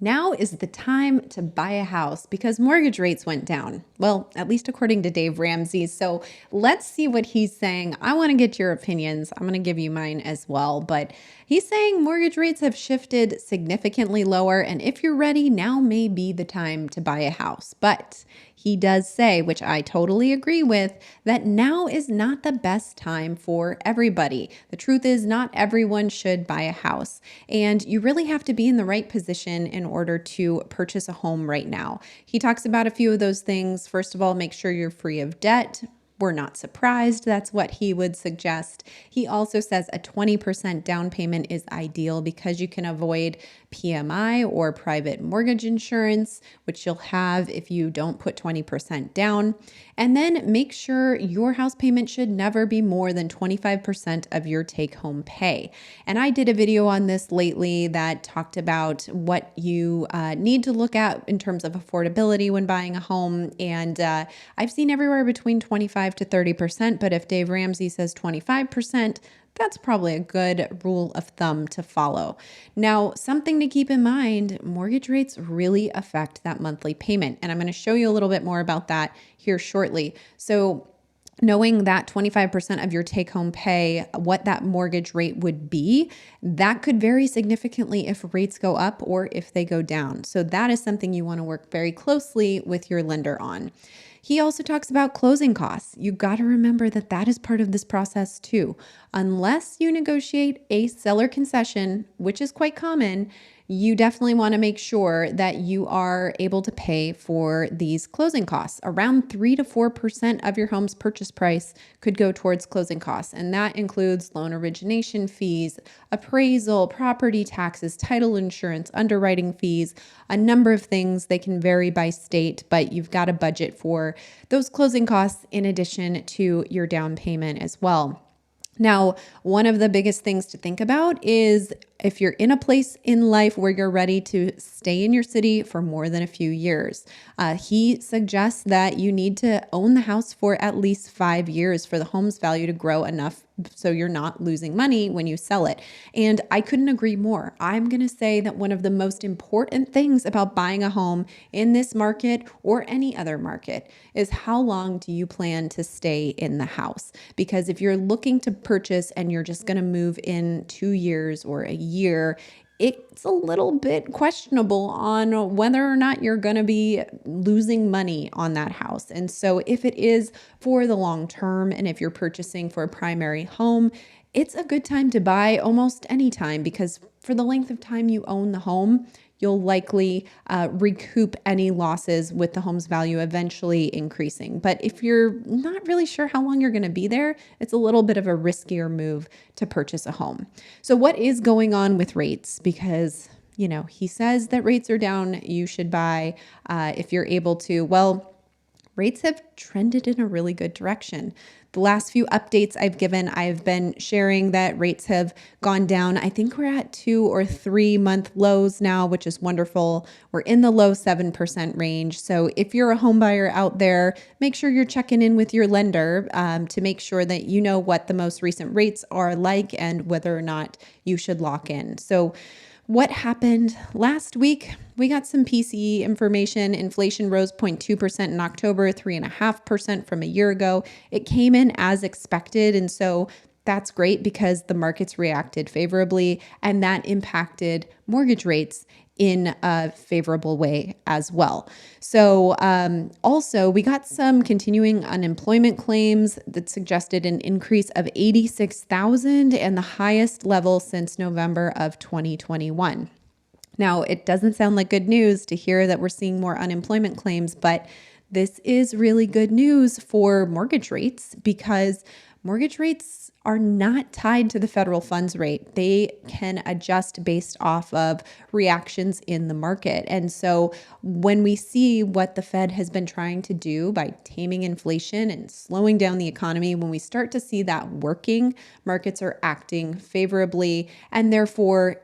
Now is the time to buy a house because mortgage rates went down. Well, at least according to Dave Ramsey. So let's see what he's saying. I want to get your opinions. I'm going to give you mine as well. But he's saying mortgage rates have shifted significantly lower. And if you're ready, now may be the time to buy a house. But he does say, which I totally agree with, that now is not the best time for everybody. The truth is, not everyone should buy a house. And you really have to be in the right position in order to purchase a home right now. He talks about a few of those things. First of all, make sure you're free of debt. We're not surprised. That's what he would suggest. He also says a 20% down payment is ideal because you can avoid PMI or private mortgage insurance, which you'll have if you don't put 20% down. And then make sure your house payment should never be more than 25% of your take-home pay. And I did a video on this lately that talked about what you need to look at in terms of affordability when buying a home. And I've seen everywhere between 25 to 30%, but if Dave Ramsey says 25%, that's probably a good rule of thumb to follow. Now, something to keep in mind, mortgage rates really affect that monthly payment. And I'm going to show you a little bit more about that here shortly. So knowing that 25% of your take-home pay, what that mortgage rate would be, that could vary significantly if rates go up or if they go down. So that is something you want to work very closely with your lender on. He also talks about closing costs. You got to remember that that is part of this process too. Unless you negotiate a seller concession, which is quite common, you definitely want to make sure that you are able to pay for these closing costs. Around 3 to 4% of your home's purchase price could go towards closing costs. And that includes loan origination fees, appraisal, property taxes, title insurance, underwriting fees, a number of things. They can vary by state, but you've got a budget for those closing costs in addition to your down payment as well. Now, one of the biggest things to think about is if you're in a place in life where you're ready to stay in your city for more than a few years. He suggests that you need to own the house for at least 5 years for the home's value to grow enough so you're not losing money when you sell it. And I couldn't agree more. I'm going to say that one of the most important things about buying a home in this market or any other market is how long do you plan to stay in the house? Because if you're looking to purchase and you're just going to move in 2 years or a year, it's a little bit questionable on whether or not you're going to be losing money on that house. And so if it is for the long term, and if you're purchasing for a primary home, it's a good time to buy almost any time because for the length of time you own the home, you'll likely recoup any losses with the home's value eventually increasing. But if you're not really sure how long you're going to be there, it's a little bit of a riskier move to purchase a home. So what is going on with rates? Because, he says that rates are down, you should buy if you're able to. Well, rates have trended in a really good direction. The last few updates I've given, I've been sharing that rates have gone down. I think we're at 2 or 3 month lows now, which is wonderful. We're in the low 7% range. So if you're a home buyer out there, make sure you're checking in with your lender to make sure that you know what the most recent rates are like and whether or not you should lock in. So what happened last week? We got some PCE information. Inflation rose 0.2% in October, 3.5% from a year ago. It came in as expected. And so that's great because the markets reacted favorably and that impacted mortgage rates in a favorable way as well. So also we got some continuing unemployment claims that suggested an increase of 86,000 and the highest level since November of 2021. Now, it doesn't sound like good news to hear that we're seeing more unemployment claims, but this is really good news for mortgage rates because mortgage rates are not tied to the federal funds rate. They can adjust based off of reactions in the market. And so when we see what the Fed has been trying to do by taming inflation and slowing down the economy, when we start to see that working, markets are acting favorably, and therefore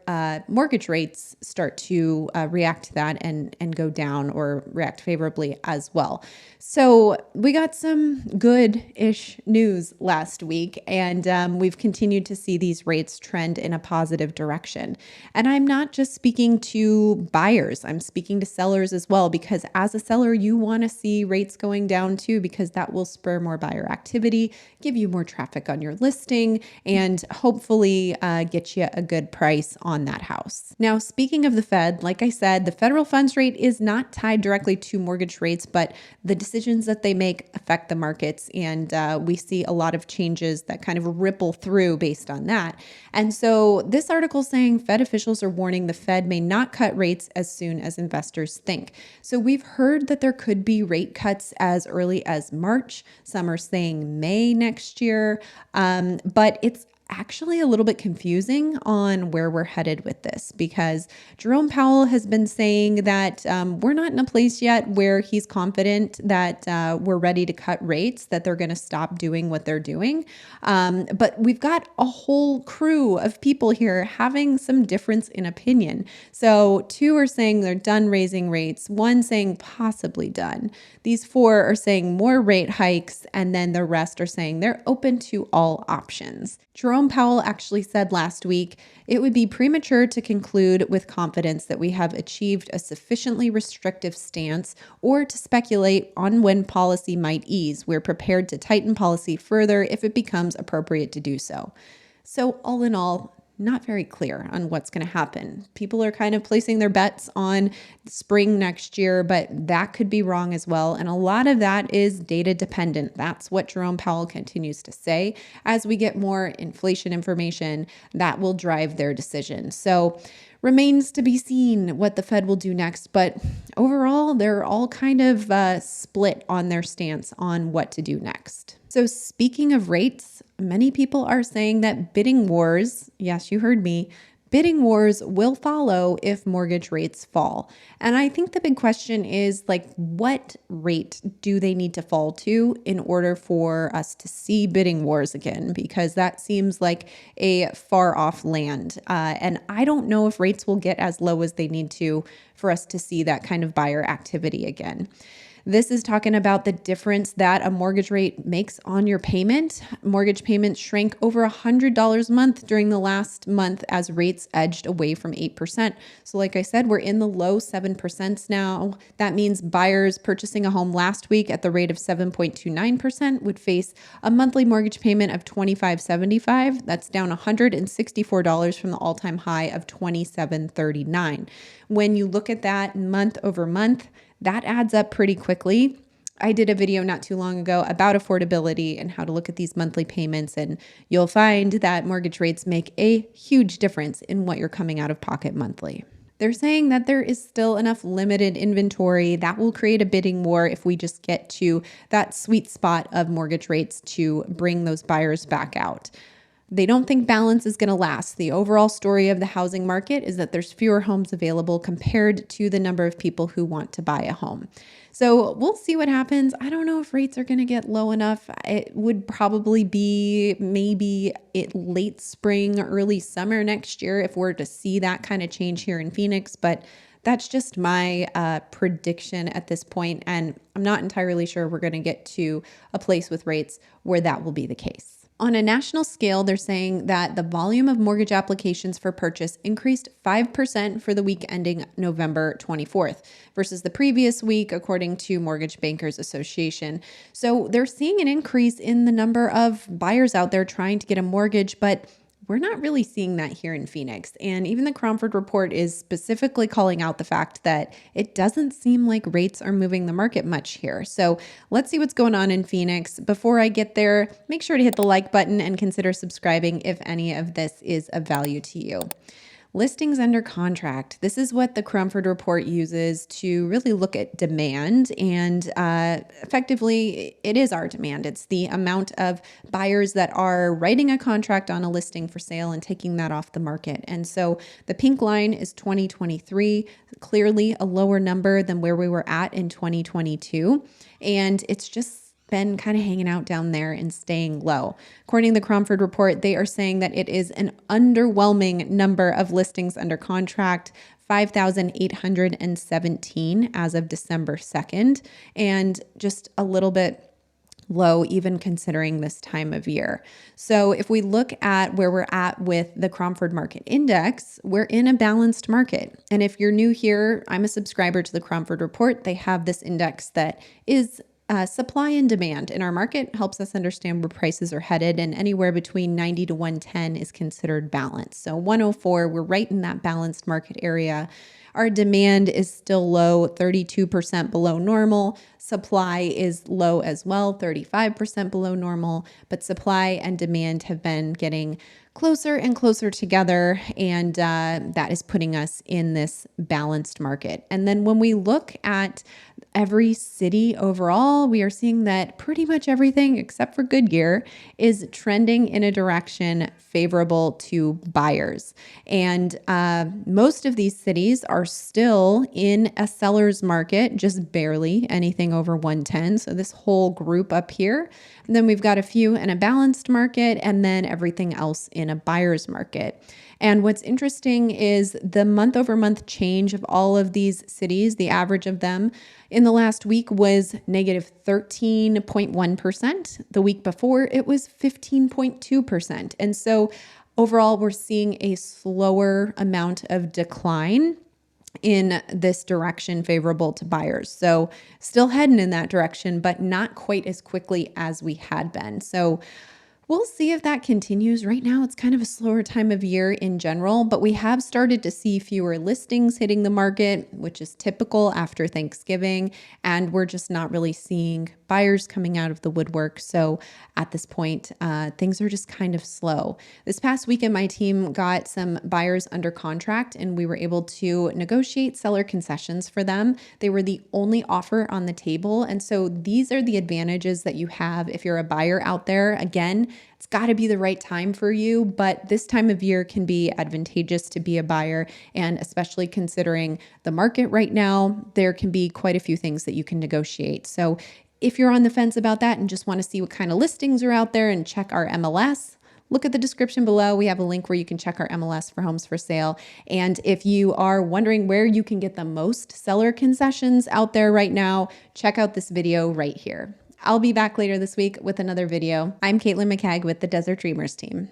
mortgage rates start to react to that and go down or react favorably as well. So we got some good-ish news last last week, and we've continued to see these rates trend in a positive direction. And I'm not just speaking to buyers, I'm speaking to sellers as well, because as a seller, you want to see rates going down too, because that will spur more buyer activity, give you more traffic on your listing, and hopefully get you a good price on that house. Now, speaking of the Fed, like I said, the federal funds rate is not tied directly to mortgage rates, but the decisions that they make affect the markets. And we see a lot of changes that kind of ripple through based on that. And so this article is saying Fed officials are warning the Fed may not cut rates as soon as investors think. So we've heard that there could be rate cuts as early as March. Some are saying May next year, but it's actually a little bit confusing on where we're headed with this, because Jerome Powell has been saying that we're not in a place yet where he's confident that we're ready to cut rates, that they're going to stop doing what they're doing. But we've got a whole crew of people here having some difference in opinion. So 2 are saying they're done raising rates, 1 saying possibly done. These 4 are saying more rate hikes, and then the rest are saying they're open to all options. Jerome Powell actually said last week, it would be premature to conclude with confidence that we have achieved a sufficiently restrictive stance or to speculate on when policy might ease. We're prepared to tighten policy further if it becomes appropriate to do so. So all in all, not very clear on what's going to happen. People are kind of placing their bets on spring next year, but that could be wrong as well. And a lot of that is data dependent. That's what Jerome Powell continues to say. As we get more inflation information, that will drive their decision. So remains to be seen what the Fed will do next. But overall, they're all kind of split on their stance on what to do next. So speaking of rates, many people are saying that bidding wars, yes, you heard me, bidding wars will follow if mortgage rates fall. And I think the big question is, like, what rate do they need to fall to in order for us to see bidding wars again? Because that seems like a far off land. And I don't know if rates will get as low as they need to for us to see that kind of buyer activity again. This is talking about the difference that a mortgage rate makes on your payment. Mortgage payments shrank over $100 a month during the last month as rates edged away from 8%. So like I said, we're in the low 7% now. That means buyers purchasing a home last week at the rate of 7.29% would face a monthly mortgage payment of $2,575. That's down $164 from the all-time high of $2,739. When you look at that month over month, that adds up pretty quickly. I did a video not too long ago about affordability and how to look at these monthly payments, and you'll find that mortgage rates make a huge difference in what you're coming out of pocket monthly. They're saying that there is still enough limited inventory that will create a bidding war if we just get to that sweet spot of mortgage rates to bring those buyers back out. They don't think balance is going to last. The overall story of the housing market is that there's fewer homes available compared to the number of people who want to buy a home. So we'll see what happens. I don't know if rates are going to get low enough. It would probably be maybe late spring, early summer next year if we're to see that kind of change here in Phoenix. But that's just my prediction at this point, and I'm not entirely sure we're going to get to a place with rates where that will be the case. On a national scale, they're saying that the volume of mortgage applications for purchase increased 5% for the week ending November 24th versus the previous week, according to Mortgage Bankers Association. So they're seeing an increase in the number of buyers out there trying to get a mortgage, but we're not really seeing that here in Phoenix. And even the Cromford report is specifically calling out the fact that it doesn't seem like rates are moving the market much here. So let's see what's going on in Phoenix. Before I get there, make sure to hit the like button and consider subscribing if any of this is of value to you. Listings under contract. This is what the Cromford report uses to really look at demand, and effectively it is our demand. It's the amount of buyers that are writing a contract on a listing for sale and taking that off the market. And so the pink line is 2023, clearly a lower number than where we were at in 2022. And it's just been kind of hanging out down there and staying low. According to the Cromford report, they are saying that it is an underwhelming number of listings under contract, 5,817 as of December 2nd, and just a little bit low, even considering this time of year. So if we look at where we're at with the Cromford Market Index, we're in a balanced market. And if you're new here, I'm a subscriber to the Cromford Report. They have this index that is supply and demand in our market, helps us understand where prices are headed, and anywhere between 90 to 110 is considered balanced. So 104, we're right in that balanced market area. Our demand is still low, 32% below normal. Supply is low as well, 35% below normal, but supply and demand have been getting closer and closer together, and that is putting us in this balanced market. And then when we look at every city overall, we are seeing that pretty much everything except for Goodyear is trending in a direction favorable to buyers. And most of these cities are still in a seller's market, just barely anything over 110. So this whole group up here. And then we've got a few in a balanced market, and then everything else in a buyer's market. And what's interesting is the month over month change of all of these cities, the average of them in the last week was negative 13.1%. The week before, it was 15.2%. And so overall, we're seeing a slower amount of decline in this direction favorable to buyers. So still heading in that direction, but not quite as quickly as we had been. So we'll see if that continues. Right now, it's kind of a slower time of year in general, but we have started to see fewer listings hitting the market, which is typical after Thanksgiving, and we're just not really seeing buyers coming out of the woodwork. So at this point, things are just kind of slow. This past weekend, my team got some buyers under contract, and we were able to negotiate seller concessions for them. They were the only offer on the table. And so these are the advantages that you have if you're a buyer out there. Again, it's got to be the right time for you, but this time of year can be advantageous to be a buyer. And especially considering the market right now, there can be quite a few things that you can negotiate. So if you're on the fence about that and just want to see what kind of listings are out there and check our MLS, look at the description below. We have a link where you can check our MLS for homes for sale. And if you are wondering where you can get the most seller concessions out there right now, check out this video right here. I'll be back later this week with another video. I'm Caitlin McCagg with the Desert Dreamers team.